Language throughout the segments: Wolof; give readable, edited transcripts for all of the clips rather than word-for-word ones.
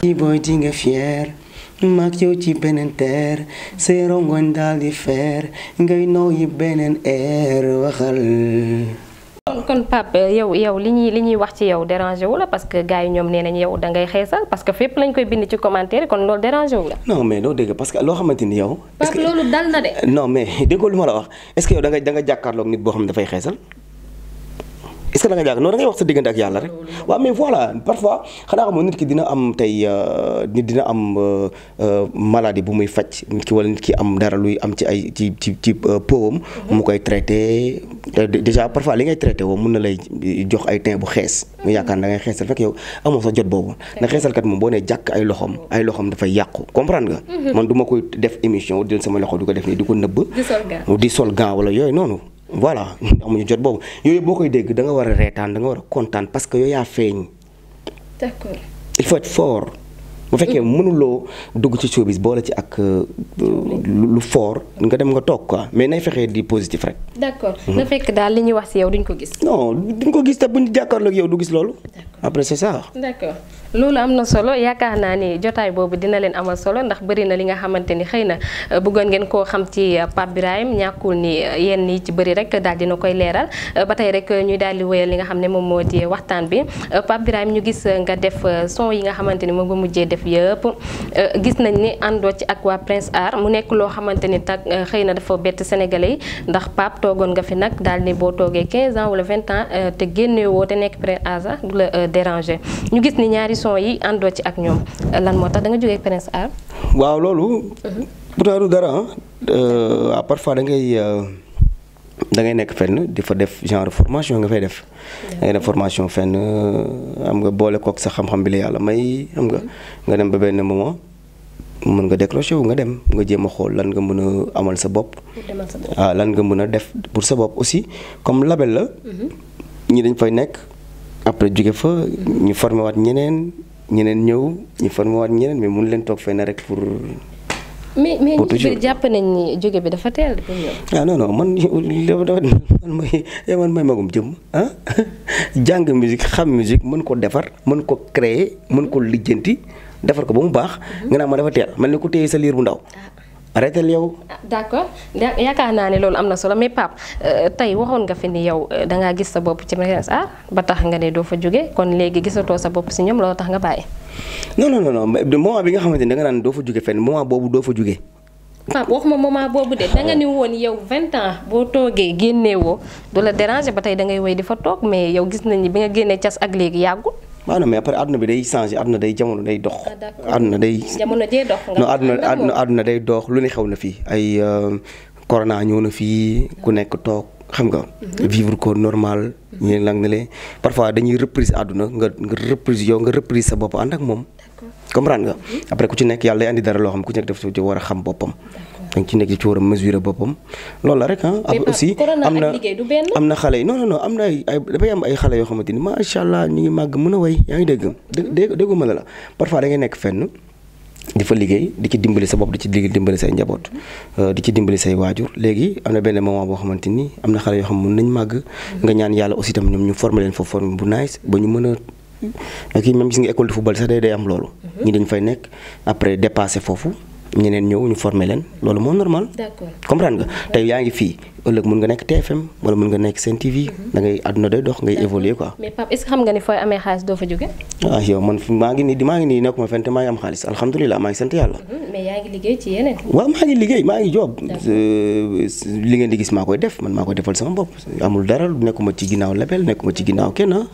ci booy di nga fier mag yow ci beneen terre say rongoñ daal di feer ngay nooyi beneen air waxal. kon Pape yow li ñuy wax ci yow dérangé wu la parce que gars yi ñoom nee nañ yow da ngay xeesal parce que fépp lañ koy bind ci commentaire kon loolu dérangé wu la. non mais doo dégg parce que loo xamante ni yow. Pape loolu dal na de. non mais déggoo lu ma la wax est-ce que yow da nga jàkkaarloog nit boo xam ne dafay xeesal. est-ce que da nga jàkk non da ngay wax sa diggante ak yàlla rek waaw mais voilà parfois xanaa xam nit ki dina am tey nit dina am maladie bu muy faj nit ki wala nit ki am dara luy am ci ay ci powam mu koy traité déjà parfois li ngay traité woo mun na lay jox ay teint bu xees nga yaakaar da ngay xeesal fekk yow amoo sa jot boobu na xeesalkat moom boo nee jàkk ay loxom dafay yàqu comprendre nga man du ma koy def émission jël sama loxo di ko def nii di ko nëbb di sol gant wala yooyu noonu voilà amuñu jot boobu yooyu boo koy dégg da nga war a reetaan da nga war a kontaan parce que yooyu yaa feeñ. D'accord. Il faut être fort. bu fekkee mënuloo dugg ci showbiz boole ci ak lu fort nga dem nga toog quoi mais nay fexee di positif rek. d'accord na fekk daal li ñuy wax ci yow duñ ko gis. non duñ ko gis te buñ jàkkaarloog yow du gis loolu. après c'est ça. d'accord loolu am na solo yaakaar naa ni jotaay boobu dina leen amal solo ndax bëri na li nga xamante ni xëy na bëggoon ngeen koo xam ci Pape Birahim ñàkkul ni yenn yi ci bëri rek daal dina koy leeral ba tey rek ñuy daal di wéyal li nga xam ne moom moo di waxtaan bi Pape Birahim ñu gis nga def son yi nga xamante ni moom nga mujjee def yëpp gis nañ ni àndoo ci ak waa Prince Art mu nekk loo xamante ni tak xëy na dafa bett sénégalais yi ndax Pape toogoon nga fi nag daal ni boo toogee 15 ans wala 20 ans te génnewoo te nekk Prince Art du la déranger ñu gis ni ñaari son yi àndoo ci ak ñoom lan moo tax da nga jógee Prince Art. waaw loolu. pourtant du dara ah parfois da ngay nekk fenn di fa def genre formation nga fay def. da ngay def formation fenn am nga boole kook sa xam-xam bi la yàlla may xam nga dem ba benn moment mën nga décroché wu nga dem nga jéem a xool lan nga mën a amal sa bopp. waaw lan nga mën a def pour sa bopp aussi comme label la. ñi dañ fay nekk après jóge fa ñu formé waat ñeneen ñëw ñu formé waat ñeneen mais mun leen toog fenn rek pour. mais ñu ci biir jàpp nañ ni jóge bi dafa teel pour ñëw. ah non non man may magum jëm ah jàng musique xam musique mën ko defar mën ko créer mën ko lijjanti defar ko ba mu baax. nga naa ma dafa teel mel ni ku téye sa liir bu ndaw. arrêté yow. d'accord yaakaar naa ne loolu am na solo mais Pape tey waxoon nga fi ni yow dangaa gis sa bopp ci Prince Art ba tax nga ne doo fa jóge kon léegi gisatoo sa bopp si ñoom loolu tax nga bàyyi. non moment bi nga xamante ni da nga naan doo fa jóge fenn moment boobu doo fa jóge. Pape waxuma moment boobu de danga ni woon yow 20 ans boo toogee génneewoo du la déranger ba tey dangay wéy di fa toog mais yow gis nañ ni bi nga génnee cas ak léegi yàggul. waaw non mais après àdduna bi day changé àdduna day jamono day dox. àdduna day jamono jee dox. non àdduna day dox lu ne xew na fii ay corona ñëw na fii ku nekk toog xam nga. vivre ko normal. ñu lang ne leen parfois dañuy reprise àdduna nga reprise sa bopp ànd ak moom. comprendre nga après ku ci nekk yàlla day andi dara loo xam ku ci nekk daf ci war a xam boppam. donc ci nekk ci war a mesurer boppam loolu la rek ah. aussi am na xale yi non am na dafay am ay xale yoo xamante ni macha allah ñu ngi màgg mën a way yaa ngi dégg déggu ma la parfois da ngay nekk fenn di fa liggéey di ci dimbali sa bopp di ci dimbali say njaboot di ci dimbali say waajur léegi am na benn moment boo xamante ni am na xale yoo xam mën nañ màgg nga ñaan yàlla aussi tam ñoom ñu former leen fa forme bu nice ba ñu mën a kii même gis nga école de football sax day am loolu ñi dañ fay nekk après dépassé foofu ñeneen ñëw ñu formé leen loolu moo normal. d'accord comprendre nga tey yaa ngi fii ëllëg mën nga nekk TFM wala mën nga nekk Sen TV da ngay àdduna day dox ngay évoluer quoi. mais Pape est-ce que xam nga ni fooy amee xaalis doo fa jóge. ah yow man maa ngi nii nekkuma fenn te maa ngi am xaalis alhamdulilah maa ngi sant yàlla. mais yaa ngi liggéey ci yeneen. waaw maa ngi liggéey maa ngi job li ngeen di gis maa koy def man maa koy defal sama bopp amul dara nekkuma ci ginnaaw label nekkuma ci ginnaaw kenn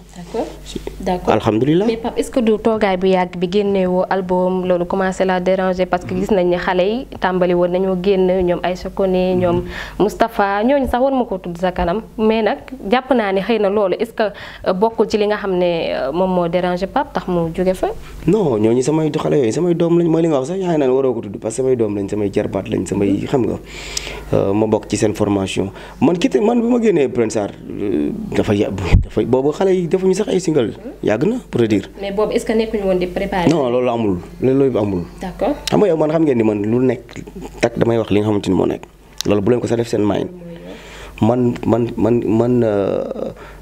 d'accord alhamdulilah. mais Pape est-ce que du toogaay bu yàgg bi génneewoo album loolu commencé la déranger parce que gis nañ ne xale yi tàmbali woon nañoo génn ñoom Aïcha Koné ñoom Moustapha ñooñu sax war ma ko tudd sa kanam mais nag jàpp naa ne xëy na loolu est-ce que bokkul ci li nga xam ne moom moo déranger Pape tax mu jóge fa. non ñooñu samay xale yooyu samay doom lañ mooy li nga wax sax yaa ngi naan waroo ko tudd parce que samay doom lañ samay jarbaat lañ samay xam nga ma bokk ci seen formation man bi ma génnee Prince Art dafa boobu xale yi defuñu sax ay single yàgg na pour te dire. mais boobu est-ce que nekkuñu woon di préparer. non loolu amul loolu amul. d'accord xam nga yow man xam ngeen ni man lu nekk tak damay wax li nga xamante ni moo nekk loolu bu leen ko sax def seen main man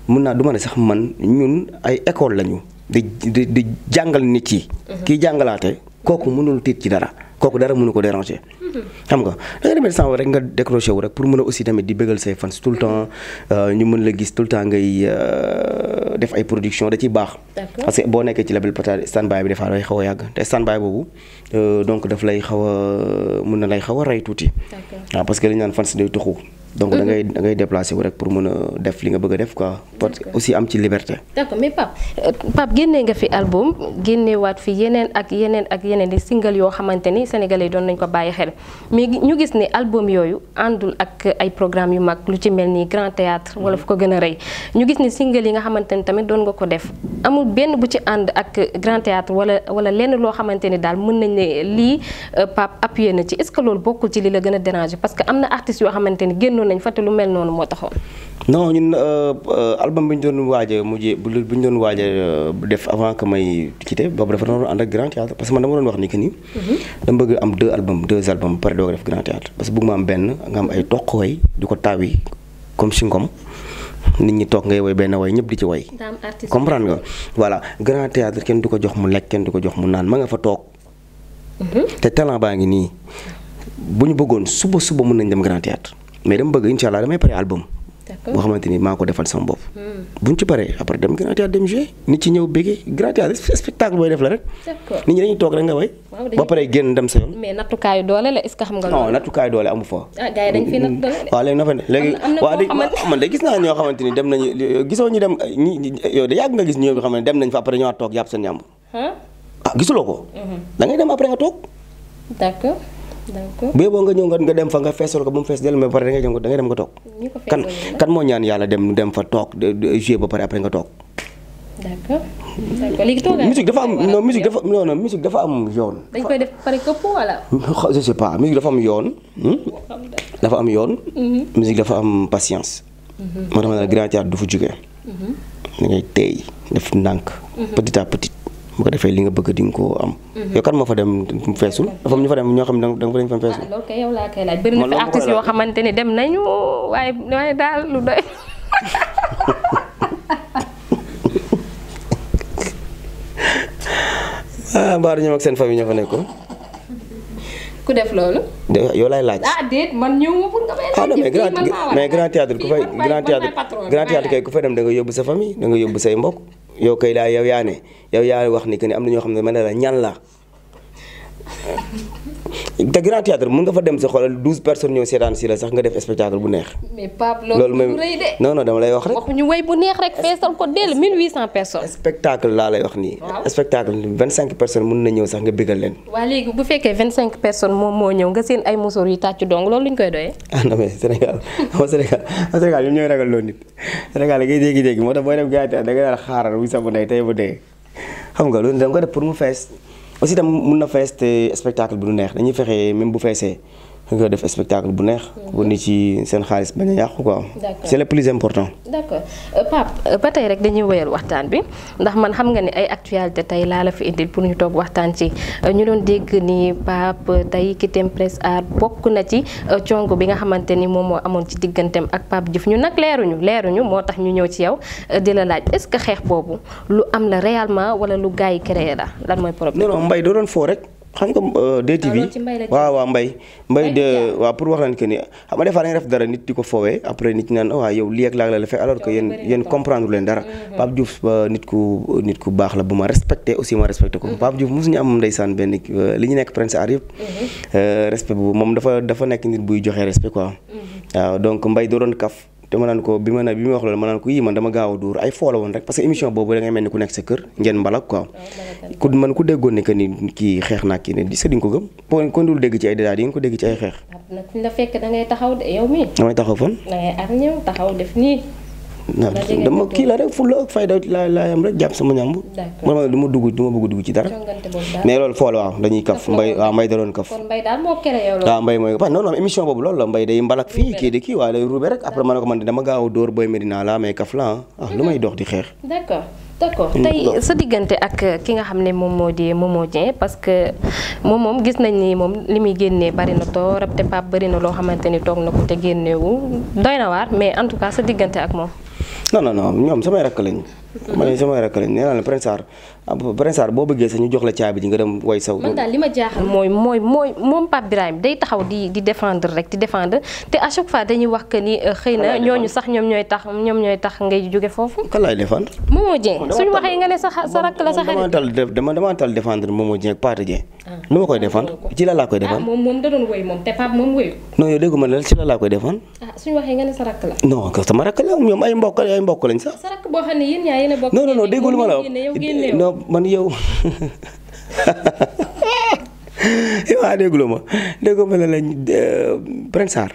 mun naa du ma ne sax man ñun ay école lañu di jàngal nit yi. kiy jàngalaate kooku mënul tiit ci dara kooku dara mënu ko déranger. xam nga da nga demee sànq rek nga décroché wu rek pour mën a aussi tamit di bëggal say fans tout le temps ñu mën la gis tout le temps ngay def ay production da ciy baax. parce que boo nekkee ci label peut-être standby bi des fois day xaw a yàgg te standby boobu donc daf lay xaw a mën na lay xaw a rey tuuti. waaw parce que li ñu naan fans day tuxu. donc da ngay déplacé wu rek pour mën a def li nga bëgg a def quoi. parce que aussi am ci liberté. d'accord mais Pape génnee nga fi album génneewaat fi yeneen ak yeneen di single yoo xamante ni sénégalais doon nañ ko bàyyi xel mais ñu gis ne album yooyu àndul ak ay programme yu mag lu ci mel ni Grand Théâtre wala fu ko gën a rëy ñu gis ni single yi nga xamante ni tamit doon nga ko def amul benn bu ci ànd ak Grand Théâtre wala lenn loo xamante ni daal mën nañ ne lii Pape appuyé na ci est-ce que loolu bokkul ci li la gën a déranger parce que am na artistes yoo xamante ni génnoon nañ fa te lu mel noonu moo taxoon. non ñun album bi ñu doon waaj a mujjee bu ñu doon waaj a def avant que may quitté boobu dafa doon ànd ak Grand Théâtre parce que man dama doon wax ni que ni. dama bëgg am deux albums pare doo ko def Grand Théâtre parce que bëgg ma am benn nga am ay toq way di ko taawi comme singom nit ñi toog ngay woy benn way ñëpp di ci woy. comprendre nga voilà Grand Théâtre kenn du ko jox mu lekk kenn du ko jox mu naan ma nga fa toog. te talent baa ngi nii bu ñu bëggoon suba mën nañ dem Grand Théâtre mais dama bëgg incha allah damay pare album. boo xamante ni maa ko defal sama bopp. buñ ci paree après dem Grand Théâtre dem jouer nit ci ñëw béggee Grand Théâtre spectacle booy def la rek. nit ñi dañuy toog rek nga way. ba pare génn dem sa yoon. mais nattukaayu doole la est-ce que xam nga loolu. non nattukaayu doole amu fa. gars yi dañ fi natt doole. waaw léegi na fa léegi man de gis naa ñoo xamante ni dem nañu gisoo ñu dem yow de yàgg nga gis ñoo xam ne dem nañ fa après ñoo toog jàpp seen yàmb. gisuloo ko. da ngay dem après nga toog. d'accord. bu yeboo nga ñëw nga dem fa nga feesal ko ba mu fees dellu mais ba pare da ngay dem nga toog. kan moo ñaan yàlla dem fa toog jouer ba pare après nga toog. d'accord léegi toogaay musique dafa am non musique dafa am yoon. dañ koy def pare këpp wala. je sais pas musique dafa am yoon. dafa am yoon. musique dafa am patience. moo tax ma ne Grand Théâtre du fa jógee. da ngay teey def ndànk. petit à petit. bu ko defee li nga bëgg di nga ko am. yow kan moo fa dem feesul dafa am ñu fa dem ñoo xam ne da nga fa dem feesul. loolu kay yow laa koy laaj bëri na fi artistes yoo xamante ni dem nañu waaye daal lu doy. mbaaru ñoom ak seen famille ñoo fa nekkoon. ku def loolu. yow laay laaj. déet man ñëw ma pour nga may laaj. mais Grand Théâtre ku fay Grand Théâtre kay ku fay dem da nga yóbbu sa famille da nga yóbbu say mbokk. yow kay daal yow yaa wax ni que ni am na ñoo xam ne man la ñan la te Grand Théâtre mën nga fa dem sa xoolal 12 personnes ñoo seetaan si la sax nga def spectacle bu neex. mais Pape loolu du rëy de. non dama lay wax rek. waxuñu way bu neex rek feesal ko dell 1800 personnes. spectacle laa lay wax nii. spectacle 25 personnes mën na ñëw sax nga bégal leen. waa léegi bu fekkee 25 personnes moom moo ñëw nga seen ay musóor yu tàcc dong loolu luñ koy doyee. non mais Sénégal ñoom ñooy ragal loolu nit Sénégal ngay dégg moo tax booy dem Grand Théâtre da nga daal xaaral wu sa bu ndey tey bu dee xam nga loolu da nga ko def pour mu fees. aussi tam mun na fees te spectacle bi du neex dañuy fexe même bu feesee nga def spectacle bu neex. pour nit ci seen xaalis bañ a yàqu quoi. c'est le plus important. d'accord Pape ba tey rek dañuy wéyal waxtaan bi ndax man xam nga ni ay actualité tey laa la fi indil pour ñu toog waxtaan ci ñu doon dégg ni Pape tey Kitem Press Art bokk na ci congo bi nga xamante ni moom moo amoon ci digganteem ak Pape Diouf ñu nag leeruñu moo tax ñu ñëw ci yow di la laaj est-ce que xeex boobu lu am la réellement wala lu gars yi créé la lan mooy problème. non Mbaye doo doon foo rek. xam nga DTV waaw Mbaye de waaw pour wax leen que ni xam nga des fois da nga def dara nit di ko foowee après nit ñi naan waaw yow lii ak laa la fekk alors que yéen comprendre leen dara. Pape Diouf nit ku baax la bu ma respecté aussi ma respecté ko. Pape Diouf mosuñu am ndeysaan benn li ñu nekk Prince Art yëpp. respect bu moom dafa nekk nit buy joxe respect quoi. waaw donc Mbaye doo doon kaf. te ma naan ko bi ma wax loolu ma naan ko yii man dama gaaw a dóor ay foo la woon rek parce que émission boobu da ngay mel ni ku nekk sa kër ngeen mbalak quoi. ku déggoon ne que ni kii xeex naa kii ne di nga ko gëm kon dul dégg ci ay détails di ngeen ko dégg ci ay xeex. nag fu ñu la fekk da ngay taxaw de yow mii. damay taxaw fan. da ngay ar ñëw taxaw def nii. dama kii la rek fulla ak fayda laa yam rek jàpp sama ñàmb. d'accord du ma bëgg dugg ci dara. mais loolu foo la waaw dañuy kaf Mbaye da doon kaf. kon Mbaye daal moo kere yow loolu. waaw Mbaye mooy non émission boobu loolu la Mbaye day mbalak fii kii di kii waaye day ruube rek après ma ne ko man dama gaaw a dóor booy Medina la mais kaf la lu may dox di xeex. d'accord tey sa diggante ak ki nga xam ne moom moo di Momo Dieng parce que moom gis nañ ni moom li muy génnee bari na torop te Pape bari na loo xamante ni toog na ko te génneewu doy na waar mais en tout cas sa diggante ak moom. non ñoom samay rakk lañ ma ne samay rakk lañ nee naa la Prince Sarr boo bëggee sax ñu jox la caabi ji nga dem way saw. man daal li ma jaaxal mooy moom Pape Birahim day taxaw di défendre rek di défendre te à chaque fois dañuy wax que ni xëy na ñooñu sax ñoom ñooy tax ngay jóge foofu. kan laay défendre. Momo Dieng suñu waxee nga ne sa rakk la sa xarit. dama tal défendre Momo Dieng ak Pathé Dieng. lu ma koy défendre ci la laa koy défendre. moom da doon woy moom te Pape moom woyu. non yow déggu ma ne ci la laa koy défendre. suñu waxee nga ne sa rakk la. non sama rakk la ñoom ay mbokk lañ sax. sa rakk boo xam ne yéen ñaa yéen a bokk. non déggu lu ma la wax non man yow. waaw déglu ma ne lañ Prince Sarr.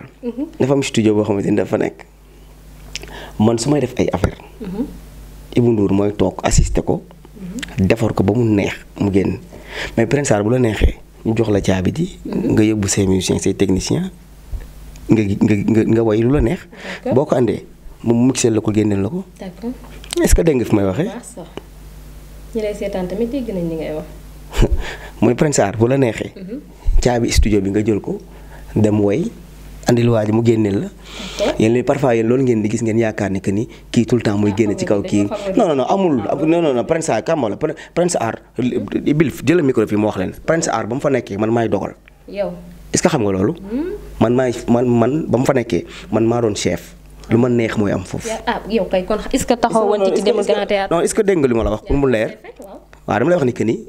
dafa am studio boo xamante ni dafa nekk man su may def ay affaire Ibou Ndour mooy toog assister ko. defar ko ba mu neex mu génn mais Prince Sarr bu la neexee ñu jox la caabi ji. nga yóbbu say musiciens say techniciens nga way lu la neex. boo ko andee moom mixel la ko génneel la ko. d'accord est-ce que dégg nga fi may waxee. ñi lay seetaan tamit dégg nañ li ngay wax. mooy Prince Sarr bu la neexee. caabi studio bi nga jël ko dem way andil waa ji mu génneel la. yéen léegi parfois yéen loolu ngeen di gis ngeen yaakaar ne que ni kii tout le temps muy génne ci kaw kii. non amul non Prince Sarr kam la Prince Sarr bil jël micro fii mu wax leen Prince Sarr ba mu fa nekkee man maay dogal. yow est-ce que xam nga loolu. man ba mu fa nekkee man maa doon chef. lu ma neex mooy am foofu. yow kay kon est-ce que taxaw woon ci dem Grand Théâtre. non est-ce que dégg nga li ma la wax pour mu leer. waaw dama lay wax ni que ni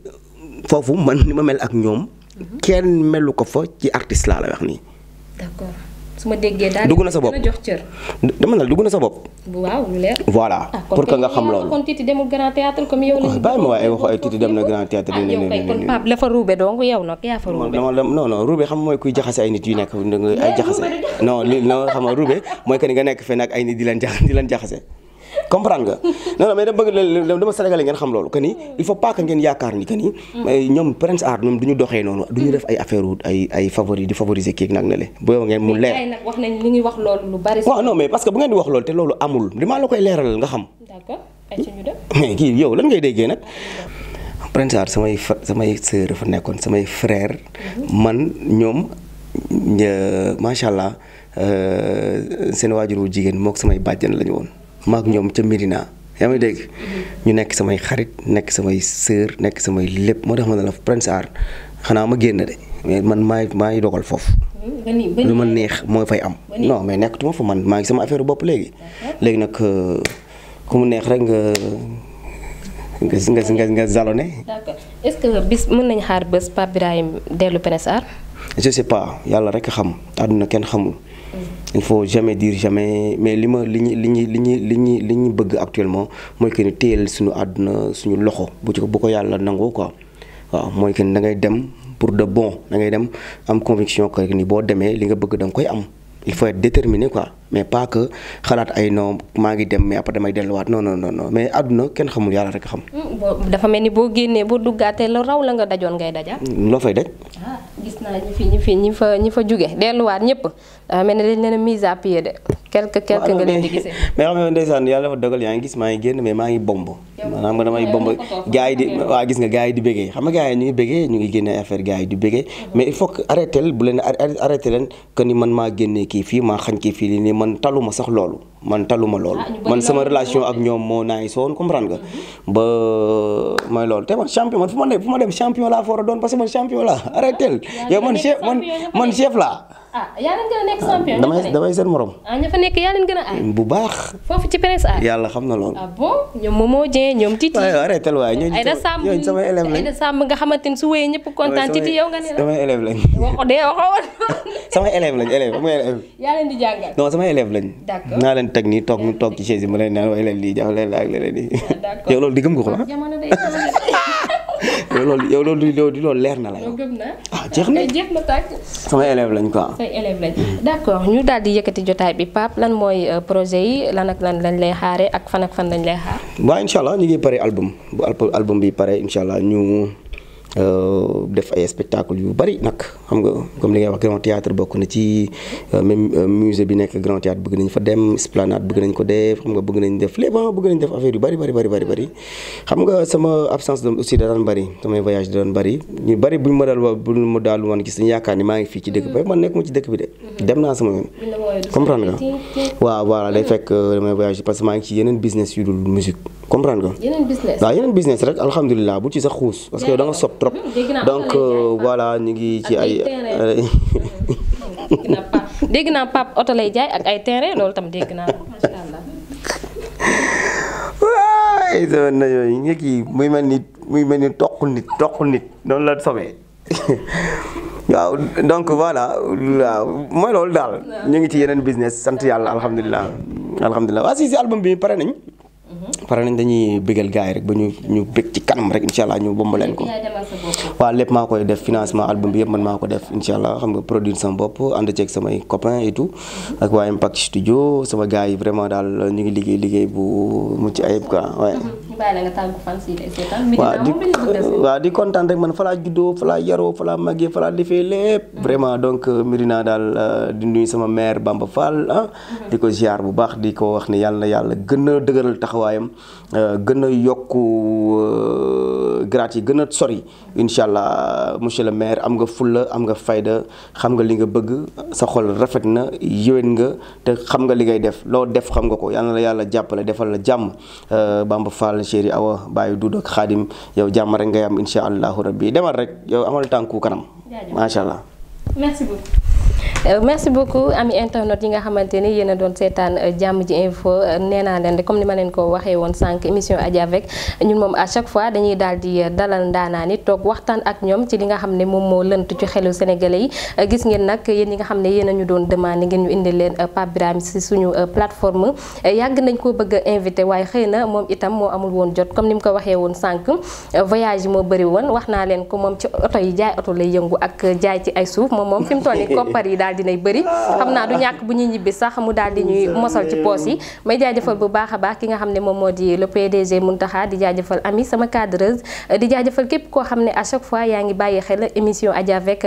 foofu man ni ma mel ak ñoom. kenn melu ko fa ci artiste laa la wax nii. d'accord su ma déggee daal dugg na sa bopp dina jox cër. dama ne dugg na sa bopp. waaw lu leer. voilà pour que nga xam loolu. kon Titi demul Grand Théâtre comme yow la. bàyyi ma waaye waxu ay Titi dem na Grand Théâtre. yow kay kon Pape la fa ruube donc yow nag yaa fa ruube. non ruube xam mooy kuy jaxase ay nit yu nekk ay jaxase. non xam nga ruube mooy que ni nga nekk fenn ak ay nit di leen jaxase. comprendre nga non mais dama bëgg dama Sénégalais ngeen xam loolu que ni il faut pas que ngeen yaakaar ni que ni ñoom Prince Art ñoom du ñu doxee noonu du ñu def ay affaire ay favori di favoriser kii nag na le boo ngeen mu leer. nag wax nañ li ngi wax loolu lu bari. waaw non mais parce que bu ngeen di wax loolu te loolu amul damaa la koy leeralal nga xam. d'accord ay ci ñu def. mais kii yow lan ngay déggee nag. Prince Art samay sœur fa nekkoon samay frère man ñoom macha allah seen waajur wu jigéen mook samay bàjjan lañu woon. maak ñoom ca Médina yaa may dégg ñu nekk samay xarit nekk samay sœur nekk samay lépp moo tax ma ne la Prince Art xanaa ma génn de mais man maay dogal foofu. lu ma neex moo fay am. non mais nekkatuma fa man maa ngi sama affaire bopp léegi. léegi nag ku mu neex rek nga zalone. d'accord est-ce que bis mën nañu xaar bés Pape Birahim dellu Prince Art. je sais pas yàlla rek a xam àdduna kenn xamul. il faut jamais dire jamais mais li ñu bëgg actuellement mooy que ni téyel suñu àdduna suñu loxo bu ko yàlla nangoo quoi waaw mooy que ni da ngay dem pour de bon da ngay dem am conviction que ni boo demee li nga bëgg da nga koy am il faut être déterminé quoi mais pas que xalaat ay non maa ngi dem mais après damay delluwaat non mais àdduna kenn xamul yàlla rek a xam. dafa mel ni boo génnee boo duggaatee la raw la nga dajoon ngay dajaat. loo fay daj. gis naa ñi fa jóge delluwaat ñëpp dafa mel ni dañ leen a mise à pied de quelque nga leen di gisee. mais xam nga ndeysaan yàlla dafa dogal yaa ngi gis maa ngi génn mais maa ngi bomb. maanaam nga damay bomb gars yi di waaw gis nga gars yi di bégee xam nga gars yi ñu ngi bégee ñu ngi génne affaire gars yi di bégee mais il faut que arrêté leen que ni man maa génnee kii fii maa xañ kii fii nii man taluma sax loolu man man sama relation ak ñoom moo naay soon comprendre nga ba mooy loolu te man champion man fu ma dem champion laa fa war a doon parce que man champion laa arrêté yow man chef laa. yaa leen gën a nekk champion. damay seen morom. ña fa nekk yaa leen gën a aay. bu baax. foofu ci Prince Art. yàlla xam na loolu. bon ñoom Momo Dieng ñoom Titi. waaw arrêté waay ñooñu samay élève lañ. Aïda Samb nga xamante ni su wéyee ñëpp kontaan Titi yow nga ne la. samay élève lañ. waxoon. samay élève lañ xam nga élève. yaa leen di jàngal. non samay élève lañ. d'accord naa leen teg nii toog ci chaise yi ma leen naan waaye leen lii jàpp leen la ak leneen nii. d'accord yow loolu di gëm nga ko ah. jamono day yow loolu leer na la yow. gëm naa. jeex na jeex na tàkk. samay élève lañ quoi. say élève lañ. d'accord ñu daal di yëkkati jotaay bi Pape lan mooy projet yi lan ak lan lañ lay xaare ak fan lañ lay xaar. waaw incha allah ñu ngi pare album bu album bi pare incha allah ñu def ay spectacle yu bari nag xam nga comme li ngay wax Grand Théâtre bokk na ci même musée bi nekk Grand Théâtre bëgg nañ fa dem Esplanade bëgg nañ ko def xam nga bëgg nañ def lépp bëgg nañ def affaire yu bari xam nga sama absence de aussi da daan bari samay voyage da daan bari ñu bari buñ ma daal woon gis dañu yaakaar ni maa ngi fii ci dëkk bi man nekkuma ci dëkk bi de dem naa sama yoon comprendre nga waaw voilà day fekk damay voyage parce que maa ngi ci yeneen business yu dul musique comprendre nga waaw yeneen business rek alhamdulilah bu ci sax xuus parce que da nga sob trop donc voilà ñu ngi ci ay dégg naa Pape oto lay jaay ak ay terrain loolu tam dégg naa ko macha allah. waay sama na yooyu ñi kii muy mel ni toqul nit noonu la sobee waaw donc voilà waaw mooy loolu daal ñu ngi ci yeneen business sant yàlla alhamdulilah waaw si album bi pare nañ dañuy bégal gars yi rek ba ñu bég ci kanam rek incha allah ñu bomba leen ko waaw lépp maa koy def financement album bi yëpp man maa ko def incha allah xam nga produire sama bopp ànd ceeg samay copains et tout ak waa Impact Studio sama gars yi vraiment daal ñu ngi liggéey bu mucc ayib quoi waaye waaw di kontaan rek man fa laa juddoo fa laa yaroo fa laa màggee fa laa defee lépp vraiment donc Médina daal di nuyu sama maire Bamba Fall di ko ziar bu baax di ko wax ne yàlla na yàlla gën a dëgëral taxawaayam gën a yokku grade yi gën a sori incha allah monsieur le maire am nga fulla am nga fayda xam nga li nga bëgg sa xol rafet na yéwén nga te xam nga li ngay def loo def xam nga ko yàlla na la yàlla jàppale defal la jàmm Bamba Fall chéri Awa Baye Doudou ak Khadim yow jàmm rek ngay am incha allahu rabbi demal rek yow amal tànku kanam macha allah. merci beaucoup ami internet yi nga xamante ni yéen a doon seetaan jàmm ji info nee naa leen comme ni ma leen ko waxee woon sànq émission Adja avec ñun moom à chaque fois dañuy daal di dalal ndaanaan yi toog waxtaan ak ñoom ci li nga xam ne moom moo lënt ci xelu sénégalais yi gis ngeen nag yéen ñi nga xam ne yéen a ñu doon demandé ngeen ñu indi leen Pape Birahim si suñu plateforme yàgg nañ koo bëgg a invité waaye xëy na moom itam moo amul woon jot comme ni mu ko waxee woon sànq voyage yi moo bëri woon wax naa leen ko moom ci oto yi jaay oto lay yëngu ak jaay ci ay suuf moom fi mu toll nii koppar yi daal dinay bëri xam naa du ñàkk bu ñuy ñibbi sax mu daal di ñuy mosal ci poos yi may jaajëfal bu baax a baax ki nga xam ne moom moo di le PDG Mountakha di jaajëfal Ami sama cadreuse di jaajëfal képp koo xam ne à chaque fois yaa ngi bàyyi xel émission Adja avec